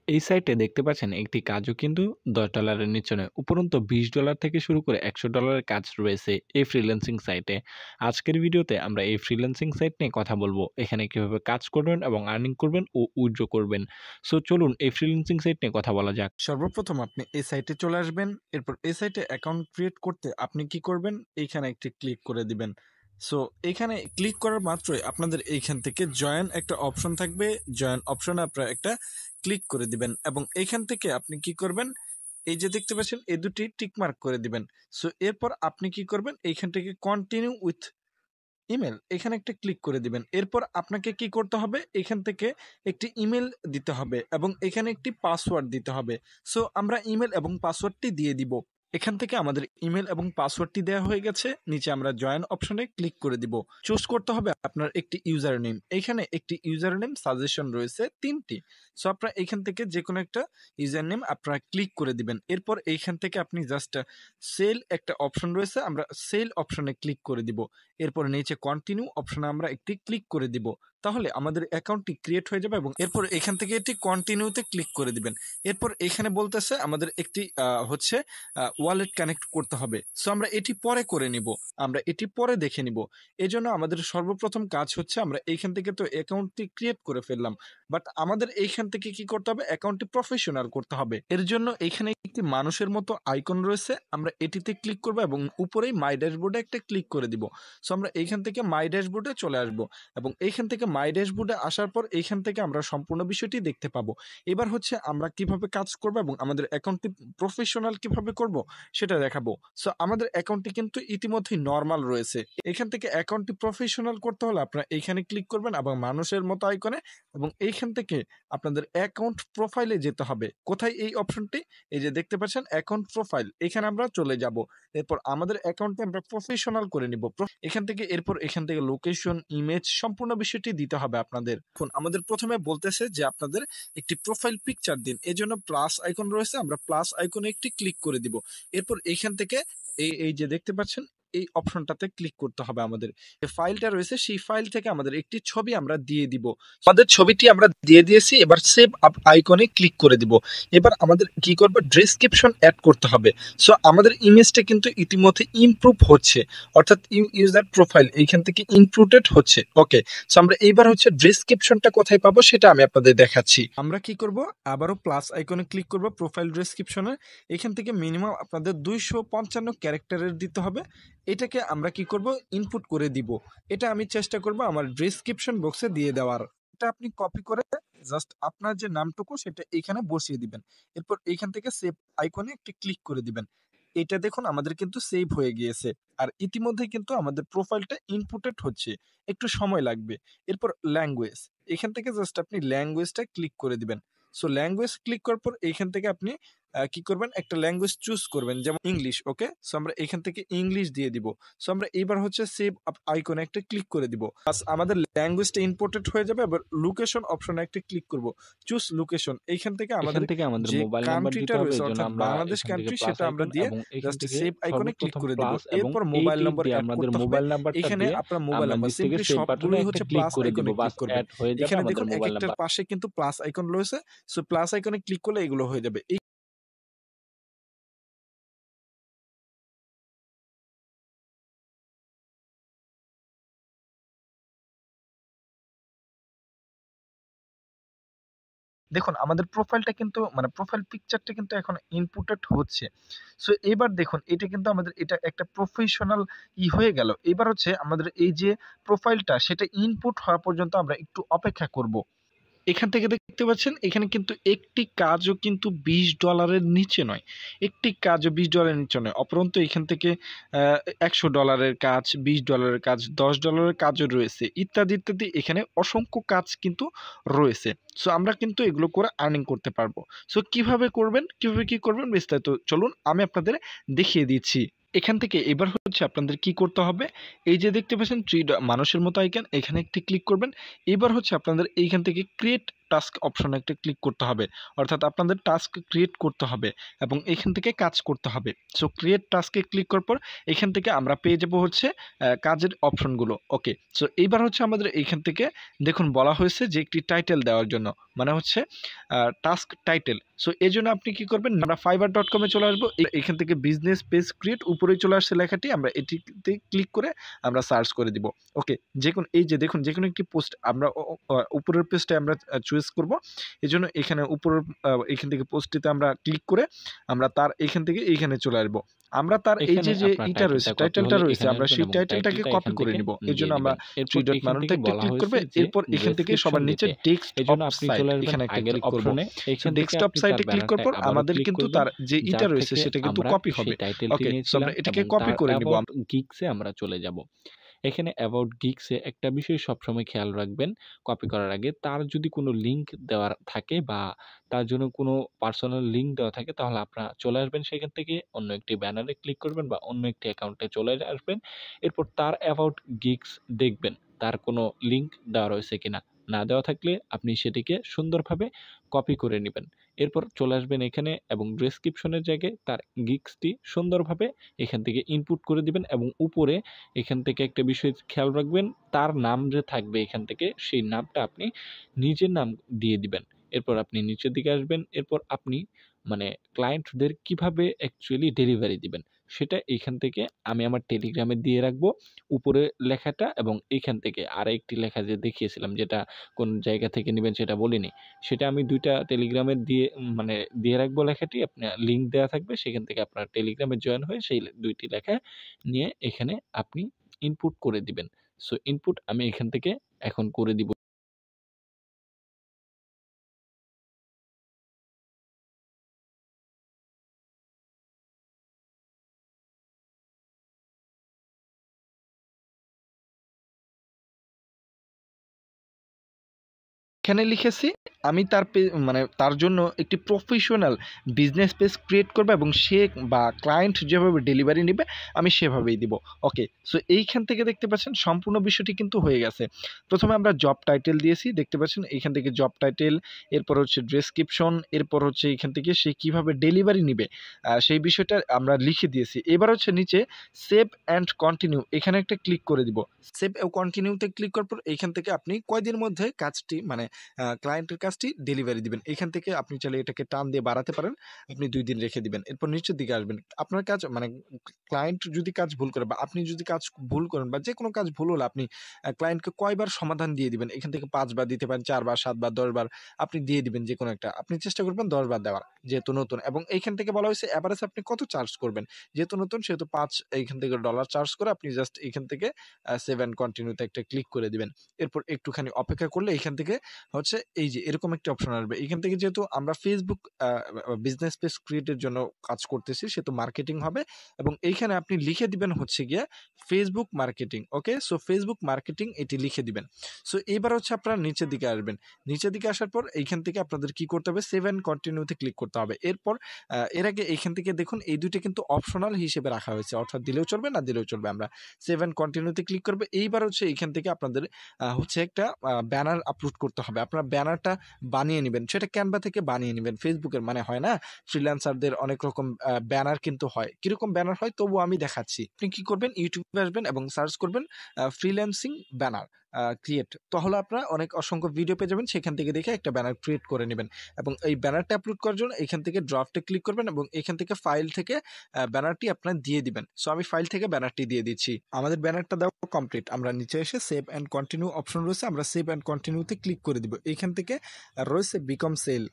এই সাইটে দেখতে পাচ্ছেন একটি কাজও কিন্তু $10 নিচে নয়। উপরন্তু $20 থেকে শুরু করে $100 কাজ রয়েছে এই ফ্রিল্যান্সিং সাইটে। আজকের ভিডিওতে আমরা এই ফ্রিল্যান্সিং সাইট নিয়ে কথা বলবো। এখানে কিভাবে কাজ করবেন এবং আর্নিং করবেন ও উইথড্র করবেন। সো চলুন এই ফ্রিল্যান্সিং সাইট নিয়ে কথা বলা যাক। সর্বপ্রথম আপনি এই সাইটে চলে আসবেন। এরপর এই সাইটে অ্যাকাউন্ট ক্রিয়েট করতে আপনি কি করবেন, এইখানে একটি ক্লিক করে দিবেন। সো এইখানে ক্লিক করার মাত্রই আপনাদের এইখান থেকে জয়েন একটা অপশন থাকবে। জয়েন অপশনে আপনারা একটা ক্লিক করে দিবেন এবং এইখান থেকে আপনি কি করবেন, এই যে দেখতে পাচ্ছেন এই দুটি টিকমার্ক করে দিবেন। সো এরপর আপনি কি করবেন, এইখান থেকে কন্টিনিউ উইথ ইমেল এখানে একটা ক্লিক করে দিবেন। এরপর আপনাকে কি করতে হবে, এখান থেকে একটি ইমেল দিতে হবে এবং এখানে একটি পাসওয়ার্ড দিতে হবে। সো আমরা ইমেল এবং পাসওয়ার্ডটি দিয়ে দিব। এখান থেকে আমাদের ইমেল এবং পাসওয়ার্ডটি দেওয়া হয়ে গেছে। নিচে আমরা জয়েন অপশনে ক্লিক করে দিব। চুজ করতে হবে আপনার একটি ইউজার নেম। এখানে একটি ইউজার নেম সাজেশন রয়েছে 3টি। সো আপনারা এখান থেকে যে কোনো একটা ইউজার নেম আপনারা ক্লিক করে দিবেন। এরপর এইখান থেকে আপনি জাস্ট সেল একটা অপশন রয়েছে, আমরা সেল অপশনে ক্লিক করে দিব। এরপর নিচে কন্টিনিউ অপশনে আমরা একটি ক্লিক করে দিব। তাহলে আমাদের অ্যাকাউন্টটি ক্রিয়েট হয়ে যাবে এবং এরপর এখান থেকে এটি কন্টিনিউতে ক্লিক করে দিবেন। এরপর এখানে বলতেছে আমাদের একটি হচ্ছে ওয়ালেট কানেক্ট করতে হবে। সো আমরা এটি পরে করে নিব, আমরা এটি পরে দেখে নিব। এজন্য আমাদের সর্বপ্রথম কাজ হচ্ছে আমরা এইখান থেকে তো অ্যাকাউন্টটি ক্রিয়েট করে ফেললাম, বাট আমাদের এইখান থেকে কি করতে হবে, অ্যাকাউন্টটি প্রফেশনাল করতে হবে। এর জন্য এখানে একটি মানুষের মতো আইকন রয়েছে, আমরা এটিতে ক্লিক করব এবং উপরেই মাই ড্যাশবোর্ডে একটা ক্লিক করে দিব। সো আমরা এইখান থেকে মাই ড্যাশবোর্ডে চলে আসব এবং এইখান থেকে মাই ড্যাশবোর্ডে আসার পর এইখান থেকে আমরা সম্পূর্ণ বিষয়টি দেখতে পাবো। এবার হচ্ছে আমরা কিভাবে কাজ করব এবং আমাদের অ্যাকাউন্টটি প্রফেশনাল কিভাবে করব সেটা দেখাবো। সো আমাদের অ্যাকাউন্টটি কিন্তু ইতিমধ্যেই নরমাল রয়েছে। এখান থেকে অ্যাকাউন্টটি প্রফেশনাল করতে হলে আপনারা এইখানে ক্লিক করবেন এবং মানুষের মতো আইকনে, এবং এইখান থেকে আপনাদের অ্যাকাউন্ট প্রোফাইলে যেতে হবে। কোথায় এই অপশনটি, এই যে দেখতে পাচ্ছেন অ্যাকাউন্ট প্রোফাইল, এখানে আমরা চলে যাব। এরপর আমাদের অ্যাকাউন্টে আমরা প্রফেশনাল করে নিব এখান থেকে। এরপর এখান থেকে লোকেশন, ইমেজ সম্পূর্ণ বিষয়টি দিতে হবে আপনাদের। এখন আমাদের প্রথমে বলতেছে যে আপনাদের একটি প্রোফাইল পিকচার দিন, এজন্য প্লাস আইকন রয়েছে, আমরা প্লাস আইকনে একটি ক্লিক করে দিব। এরপর এইখান থেকে এই যে দেখতে পাচ্ছেন এই অপশনটাতে ক্লিক করতে হবে। আমাদের যে ফাইলটা রয়েছে সেই ফাইল থেকে আমাদের একটি ছবি আমরা দিয়ে দিব। আমাদের ছবিটি আমরা দিয়ে দিয়েছি, এবার সেভ আপ আইকনে ক্লিক করে দিব। এবার আমাদের কি করব, ডেসক্রিপশন অ্যাড করতে হবে। সো আমাদের ইমেজটা কিন্তু ইতিমধ্যে ইমপ্রুভ হচ্ছে, অর্থাৎ ইউজার প্রোফাইল এইখান থেকে ইমপ্রুভড হচ্ছে। ওকে, সো আমরা এইবার হচ্ছে ডেসক্রিপশনটা কোথায় পাবো সেটা আমি আপনাদের দেখাচ্ছি। আমরা কি করব, আবারও প্লাস আইকনে ক্লিক করব প্রোফাইল ডেসক্রিপশনে। এখান থেকে মিনিমাম আপনাদের 255 ক্যারেক্টারের দিতে হবে। এটাকে আমরা কি করব, ইনপুট করে দিব। এটা আমি চেষ্টা করব আমার ডেসক্রিপশন বক্সে দিয়ে দেওয়ার। এটা আপনি কপি করে জাস্ট আপনার যে নামটুকু সেটা এখানে বসিয়ে দিবেন। এরপর এইখান থেকে সেভ আইকনে একটি ক্লিক করে দিবেন। এটা দেখুন আমাদের কিন্তু সেভ হয়ে গিয়েছে, আর ইতিমধ্যে কিন্তু আমাদের প্রোফাইলটা ইনপুটেড হচ্ছে, একটু সময় লাগবে। এরপর ল্যাঙ্গুয়েজ, এখান থেকে জাস্ট আপনি ল্যাঙ্গুয়েজটা ক্লিক করে দিবেন। সো ল্যাঙ্গুয়েজ ক্লিক করার পর এইখান থেকে আপনি কি করবেন, একটা ল্যাঙ্গুয়েজ চুজ করবেন, যেমন ইংলিশ। ওকে, সো আমরা এখান থেকে ইংলিশ দিয়ে দিব। সো আমরা এইবার হচ্ছে সেভ আইকনে একটা ক্লিক করে দিব। বাস আমাদের ল্যাঙ্গুয়েজটা ইম্পোর্টেড হয়ে যাবে। এবার লোকেশন অপশনে একটা ক্লিক করব, চুজ লোকেশন। এইখান থেকে এখান আমাদের থেকে আমাদের যে মোবাইল নাম্বার কান্ট্রিটা দিতে হবে। রয়েছে এজন্য অর্থাৎ আমরা বাংলাদেশ এখান থেকে কান্ট্রি প্লাস সেটা আমরা আইকন দিয়ে এবং এখান জাস্ট থেকে সেভ আইকনে ক্লিক সর্বপ্রথম করে দিব। প্লাস এবং এরপর এই মোবাইল টিক নম্বর দিয়ে অ্যাড আমাদের করতে হবে। মোবাইল নাম্বারটা এখানে দিয়ে আপনার মোবাইল আমরা নাম্বার নিচ থেকে সিম্পলি সেভ বাটনে সবগুলোই একটা হচ্ছে ক্লিক প্লাস করে দিব। আইকনে বাস ক্লিক করবেন। এড হয়ে যাবে এখানে আমাদের দেখুন এক মোবাইল একটার নাম্বার। পাশে কিন্তু প্লাস আইকন রয়েছে। সো প্লাস আইকনে ক্লিক করলে এগুলো হয়ে যাবে। দেখুন আমাদের প্রোফাইলটা কিন্তু মানে প্রোফাইল পিকচারটা কিন্তু এখন ইনপুটেড হচ্ছে। সো এবার দেখুন এটা কিন্তু আমাদের এটা একটা প্রফেশনাল হয়ে গেল। এবার হচ্ছে আমাদের এই যে প্রোফাইলটা সেটা ইনপুট হওয়া পর্যন্ত আমরা একটু অপেক্ষা করব। এখান থেকে দেখতে পাচ্ছেন এখানে কিন্তু একটি কাজও কিন্তু $20 নিচে নয়। একটি কাজও $20 নিচে নয়। অপরন্তু এখান থেকে $100 কাজ, $20 কাজ, $10 কাজও রয়েছে। ইত্যাদি, ইত্যাদি এখানে অসংখ্য কাজ কিন্তু রয়েছে। সো আমরা কিন্তু এগুলো করে আর্নিং করতে পারবো। সো কিভাবে করবেন, কিভাবে কি করবেন বিস্তারিত চলুন আমি আপনাদের দেখিয়ে দিচ্ছি। এখান থেকে এবার হচ্ছে আপনাদের কি করতে হবে, এই যে দেখতে পাচ্ছেন মানুষের মতো আইকন, এখানে একটি ক্লিক করবেন। এবার হচ্ছে আপনাদের এইখান থেকে ক্রিয়েট টাস্ক অপশনে একটা ক্লিক করতে হবে, অর্থাৎ আপনাদের টাস্ক ক্রিয়েট করতে হবে এবং এখান থেকে কাজ করতে হবে। সো ক্রিয়েট টাস্কে ক্লিক করার পর এখান থেকে আমরা পেয়ে যাবো হচ্ছে কাজের অপশনগুলো। ওকে, সো এইবার হচ্ছে আমাদের এইখান থেকে দেখুন বলা হয়েছে যে একটি টাইটেল দেওয়ার জন্য, মানে হচ্ছে টাস্ক টাইটেল। সো এই জন্য আপনি কি করবেন, আমরা fiverr.com-এ চলে আসবো, এখান থেকে বিজনেস পেজ ক্রিয়েট উপরেই চলে আসছে লেখাটি, আমরা এটিতে ক্লিক করে আমরা সার্চ করে দিব। ওকে, এই যে দেখুন যে কোনো একটি পোস্ট আমরা উপরের পেজটা আমরা চুজ করব, এই জন্য এখানে উপরের এখান থেকে পোস্টটিতে আমরা ক্লিক করে আমরা তার এখান থেকে এইখানে চলে আসবো। আমরা তার এই এখানে যে আপনার ইটা রয়েছে, টাইটেলটা রয়েছে, আমরা সেই টাইটেলটাকে কপি এখান করে থেকে নিব। এই দিয়ে জন্য আমরা দিবেন। এরপর 3 ডট এখান মেনুতে থেকে একটা বলা ক্লিক করবে, হয়েছে যে এরপর এখান থেকে সবার ডেসক্রিপশন নিচে দিতে। ডেস্কটপ এজন্য আপনি সাইট চলে আসবেন এখানে একটা আগের ক্লিক করব। অপশনে। সো এখান থেকে ডেস্কটপ আপনি তার সাইটে ক্লিক করার ব্যানারটা পর আবারও আমাদের ক্লিক কিন্তু করবেন, তার যে ইটা যার রয়েছে থেকে সেটা কিন্তু আমরা কপি সেই হবে। টাইটেলটি ওকে, সো নিয়েছিলাম আমরা এটাকে এবং কপি তার করে নিব। অ্যাবাউট গিগসে আমরা চলে যাব। এখানে অ্যাবাউট গিগসে একটা বিষয় সবসময় খেয়াল রাখবেন কপি করার আগে, তার যদি কোনো লিঙ্ক দেওয়ার থাকে বা তার জন্য কোনো পার্সোনাল লিঙ্ক দেওয়া থাকে, তাহলে আপনারা চলে আসবেন সেখান থেকে অন্য একটি ব্যানারে ক্লিক করবেন বা অন্য একটি অ্যাকাউন্টে চলে আসবেন। এরপর তার অ্যাবাউট গিগস দেখবেন তার কোনো লিঙ্ক দেওয়া রয়েছে কিনা। না দেওয়া থাকলে আপনি সেটিকে সুন্দরভাবে কপি করে নেবেন। এরপর চলে আসবেন এখানে এবং ডেসক্রিপশনের জায়গায় তার গিগসটি সুন্দরভাবে এখান থেকে ইনপুট করে দিবেন এবং উপরে এখান থেকে একটা বিষয় খেয়াল রাখবেন, তার নাম যে থাকবে এখান থেকে সেই নামটা আপনি নিজের নাম দিয়ে দিবেন। এরপর আপনি নিচের দিকে আসবেন। এরপর আপনি মানে ক্লায়েন্টদের কিভাবে অ্যাকচুয়ালি ডেলিভারি দিবেন সেটা এইখান থেকে আমি আমার টেলিগ্রামে দিয়ে রাখবো উপরে লেখাটা, এবং এইখান থেকে আরেকটি লেখা যে দেখিয়েছিলাম যেটা কোন জায়গা থেকে নেবেন সেটা বলিনি। সেটা আমি ২ টা টেলিগ্রামে দিয়ে মানে দিয়ে রাখবো লেখাটি, আপনার লিঙ্ক দেওয়া থাকবে। সেখান থেকে আপনার টেলিগ্রামে জয়েন হয়ে সেই ২ টি লেখা নিয়ে এখানে আপনি ইনপুট করে দিবেন। সো ইনপুট আমি এখান থেকে এখন করে দিব। এখানে লিখেছি আমি মানে তার জন্য একটি প্রফেশনাল বিজনেস পেজ ক্রিয়েট করব এবং সে বা ক্লায়েন্ট যেভাবে ডেলিভারি নেবে আমি সেভাবেই দিব। ওকে, সো এইখান থেকে দেখতে পাচ্ছেন সম্পূর্ণ বিষয়টি কিন্তু হয়ে গেছে। প্রথমে আমরা জব টাইটেল দিয়েছি, দেখতে পাচ্ছেন এইখান থেকে জব টাইটেল, এরপর হচ্ছে ডেসক্রিপশন, এরপর হচ্ছে এইখান থেকে সে কিভাবে ডেলিভারি নিবে সেই বিষয়টা আমরা লিখে দিয়েছি। এবার হচ্ছে নিচে সেভ অ্যান্ড কন্টিনিউ এখানে একটা ক্লিক করে দিব। সেভ ও কন্টিনিউতে ক্লিক করার পর এইখান থেকে আপনি কয়দিনের মধ্যে কাজটি মানে ক্লায়েন্টের কাজটি ডেলিভারি দিবেন। এখান থেকে আপনি চাইলে এটাকে টান দিয়ে বাড়াতে পারেন। আপনি ২ দিন রেখে দিবেন। এরপর নিচের দিকে আসবেন। আপনার কাজ মানে ক্লায়েন্ট যদি কাজ ভুল করে বা আপনি যদি কাজ ভুল করেন বা যেকোনো কাজ ভুল হলে আপনি ক্লায়েন্টকে কয়বার সমাধান দিয়ে দিবেন। এখান থেকে ৫ বার দিতে পারেন, ৪ বার, ৭ বার, ১০ বার আপনি দিয়ে দিবেন যেকোনো একটা। আপনি চেষ্টা করবেন ১০ বার দেওয়ার যেহেতু নতুন, এবং এইখান থেকে বলা হয়েছে এভারেজ আপনি কত চার্জ করবেন। যেহেতু নতুন সেহেতু ৫ এইখান থেকে ডলার চার্জ করে আপনি জাস্ট এখান থেকে সেভ অ্যান্ড কন্টিনিউ তে একটা ক্লিক করে দিবেন। এরপর একটুখানি অপেক্ষা করলে এখান থেকে হচ্ছে এই যে এরকম একটা অপশন আসবে। এখান থেকে যেহেতু আমরা Facebook বিজনেস পেজ ক্রিয়েটের জন্য কাজ করতেছি সেহেতু মার্কেটিং হবে এবং এইখানে আপনি লিখে দিবেন হচ্ছে গিয়ে Facebook মার্কেটিং। ওকে, সো Facebook মার্কেটিং এটি লিখে দিবেন। সো এবার হচ্ছে আপনারা নিচের দিকে আসবেন। নিচের দিকে আসার পর এইখান থেকে আপনাদের কি করতে হবে, সেভ অ্যান্ড কন্টিনিউতে ক্লিক করতে হবে। এরপর এর আগে এইখান থেকে দেখুন এই ২ টা কিন্তু অপশনাল হিসেবে রাখা হয়েছে, অর্থাৎ দিলেও চলবে না দিলেও চলবে। আমরা সেভ অ্যান্ড কন্টিনিউতে ক্লিক করব। এইবার হচ্ছে এইখান থেকে আপনাদের হচ্ছে একটা ব্যানার আপলোড করতে হবে। আপনারা ব্যানারটা বানিয়ে নিবেন। সেটা Canva থেকে বানিয়ে নিবেন। Facebook এর মানে হয় না? ফ্রিল্যান্সারদের অনেক রকম ব্যানার কিন্তু হয়। কিরকম ব্যানার হয় তবুও আমি দেখাচ্ছি। আপনি কি করবেন, YouTube এ আসবেন এবং সার্চ করবেন ফ্রিল্যান্সিং ব্যানার ক্রিয়েট। তাহলে আপনারা অসংখ্য ভিডিও পেয়ে যাবেন। সেখান থেকে দেখে একটা ব্যানার ক্রিয়েট করে নিবেন এবং এই ব্যানারটা আপলোড করার জন্য এখান থেকে ড্রাফটে ক্লিক করবেন এবং এখান থেকে ফাইল থেকে ব্যানারটি আপনারা দিয়ে দিবেন। সো আমি ফাইল থেকে ব্যানারটি দিয়ে দিচ্ছি। আমাদের ব্যানারটা দেওয়া কমপ্লিট। আমরা নিচে এসে সেভ অ্যান্ড কন্টিনিউ অপশন রয়েছে, আমরা সেভ অ্যান্ড কন্টিনিউতে ক্লিক করে দিব। এইখান থেকে রয়েছে বিকম সেল,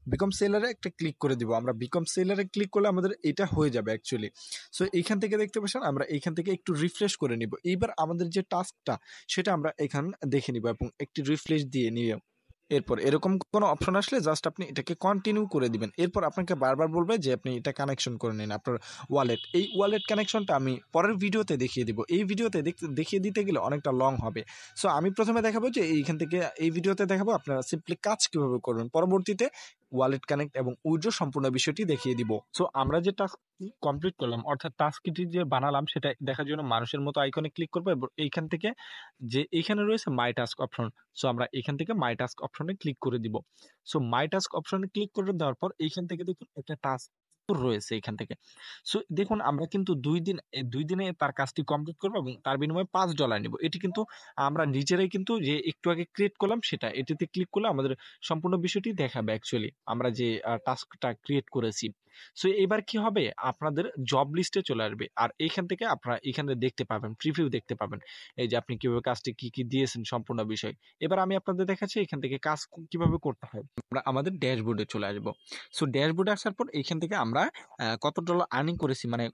বিকম সেলারে একটা ক্লিক করে দিব। আমরা বিকম সেলারে ক্লিক করলে আমাদের এটা হয়ে যাবে অ্যাকচুয়ালি। সো এইখান থেকে দেখতে পাচ্ছেন আমরা এইখান থেকে একটু রিফ্রেশ করে নিব। এইবার আমাদের যে টাস্কটা সেটা আমরা এখান দেখে নিব এবং একটি রিফ্রেশ দিয়ে নিয়ে এরপর এরকম কোনো অপশন আসলে জাস্ট আপনি এটাকে কন্টিনিউ করে দিবেন। এরপর আপনাকে বারবার বলবে যে আপনি এটা কানেকশন করে নিন আপনার ওয়ালেট। এই ওয়ালেট কানেকশনটা আমি পরের ভিডিওতে দেখিয়ে দিব। এই ভিডিওতে দেখিয়ে দিতে গেলে অনেকটা লং হবে। সো আমি প্রথমে দেখাবো যে এইখান থেকে এই ভিডিওতে দেখাবো আপনারা সিম্পলি কাজ কীভাবে করবেন। পরবর্তীতে ওয়ালেট কানেক্ট এবং উইথড্র সম্পূর্ণ বিষয়টি দেখিয়ে দিব। সো আমরা যে টাস্ক কমপ্লিট করলাম অর্থাৎ টাস্কটি যে বানালাম সেটা দেখার জন্য মানুষের মতো আইকনে ক্লিক করবো এবং এইখান থেকে যে এইখানে রয়েছে মাই টাস্ক অপশন। সো আমরা এখান থেকে মাই টাস্ক অপশনে ক্লিক করে দিব। সো মাই টাস্ক অপশনে ক্লিক করে দেওয়ার পর এইখান থেকে দেখুন একটা টাস্ক রয়েছে এখান থেকে। সো দেখুন আমরা কিন্তু ২ দিনে তার কাজটি কমপ্লিট করবো এবং তার বিনিময়ে $৫ নিব। এটি কিন্তু আমরা নিজেরাই কিন্তু যে একটু আগে ক্রিয়েট করলাম সেটা। এটিতে ক্লিক করলে আমাদের সম্পূর্ণ বিষয়টি দেখাবে অ্যাকচুয়ালি। আমরা যে টাস্কটা ক্রিয়েট করেছি। সো এবার কি হবে? আপনাদের জব লিস্টে চলে আসবে। আর এইখান থেকে আপনারা এখানে দেখতে পাবেন, প্রিভিউ দেখতে পাবেন। এই যে আপনি কিভাবে কাজটি কি দিয়েছেন সম্পূর্ণ বিষয়। এবার আমি আপনাদের দেখাচ্ছি এখান থেকে কাজ কিভাবে করতে হয়। আমরা আমাদের ড্যাশবোর্ডে চলে আসবো। সো ড্যাশবোর্ডে আসার পর এইখান থেকে আমরা কত ডলার আর্নিং করেছি মানে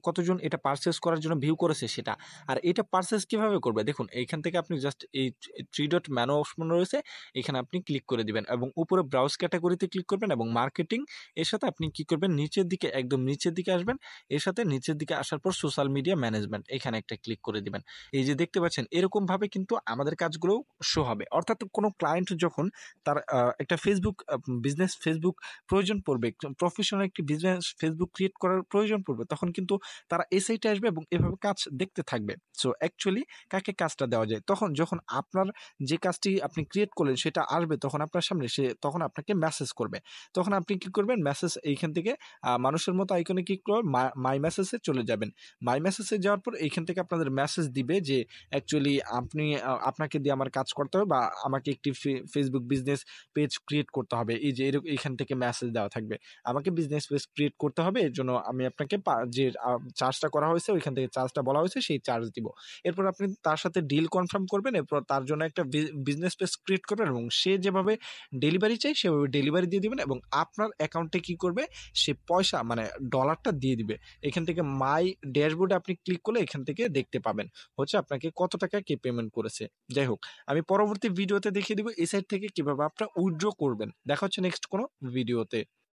কতজন এটা পারচেজ করার জন্য ভিউ করেছে সেটা। আর এটা পারচেজ কিভাবে করবে? দেখুন এইখান থেকে আপনি জাস্ট এই 3 ডট মেনু অপশন রয়েছে, এখানে আপনি ক্লিক করে দিবেন এবং উপরে ব্রাউজ ক্যাটেগরিতে ক্লিক করবেন এবং মার্কেটিং এর সাথে আপনি কি করবেন নিচের দিকে একদম নিচের দিকে আসবেন। এর সাথে নিচের দিকে আসার পর সোশ্যাল মিডিয়া ম্যানেজমেন্ট এখানে একটা ক্লিক করে দিবেন। এই যে দেখতে পাচ্ছেন এরকমভাবে কিন্তু আমাদের কাজগুলো শো হবে। অর্থাৎ কোনো ক্লায়েন্ট যখন তার একটা ফেসবুক বিজনেস ফেসবুক প্রয়োজন পড়বে, প্রফেশনাল একটি বিজনেস ফেসবুক ক্রিয়েট করার প্রয়োজন পড়বে, তখন কিন্তু তারা এই সাইটে আসবে এবং এভাবে কাজ দেখতে থাকবে। সো অ্যাকচুয়ালি কাকে কাজটা দেওয়া যায়? যখন আপনার যে কাজটি আপনি ক্রিয়েট করলেন সেটা আসবে তখন আপনার সামনে সে তখন আপনাকে মেসেজ করবে। তখন আপনি কি করবেন? মেসেজ এইখান থেকে মানুষের মতো আইকনে ক্লিক করে মাই মেসেজে চলে যাবেন। মাই মেসেজে যাওয়ার পর এইখান থেকে আপনাদের মেসেজ দিবে যে অ্যাকচুয়ালি আপনাকে দিয়ে আমার কাজ করতে হবে বা আমাকে একটি ফেসবুক বিজনেস পেজ ক্রিয়েট করতে হবে। এই যে এইখান থেকে মেসেজ দেওয়া থাকবে। আমাকে বিজনেস পেজ ক্রিয়েট করতে হবে। এর জন্য আমি আপনাকে যে চার্জটা করা হয়েছে ওইখান থেকে চার্জটা বলা হয়েছে সেই চার্জ দিব। এরপর আপনি তার সাথে ডিল কনফার্ম করবেন। এরপর তার জন্য একটা বিজনেস পেজ ক্রিয়েট করবেন এবং সে যেভাবে ডেলিভারি চায় সেভাবে ডেলিভারি দিয়ে দিবেন এবং আপনার অ্যাকাউন্টে কি করবে? সে পয়সা মানে ডলারটা দিয়ে দিবে। এখান থেকে মাই ড্যাশবোর্ডে আপনি ক্লিক করলে এখান থেকে দেখতে পাবেন। হচ্ছে আপনাকে কত টাকা কে পেমেন্ট করেছে। যাই হোক, আমি পরবর্তী ভিডিওতে দেখিয়ে দিব এই সাইট থেকে কিভাবে আপনারা উইথড্র করবেন। দেখা হচ্ছে নেক্সট কোনো ভিডিওতে।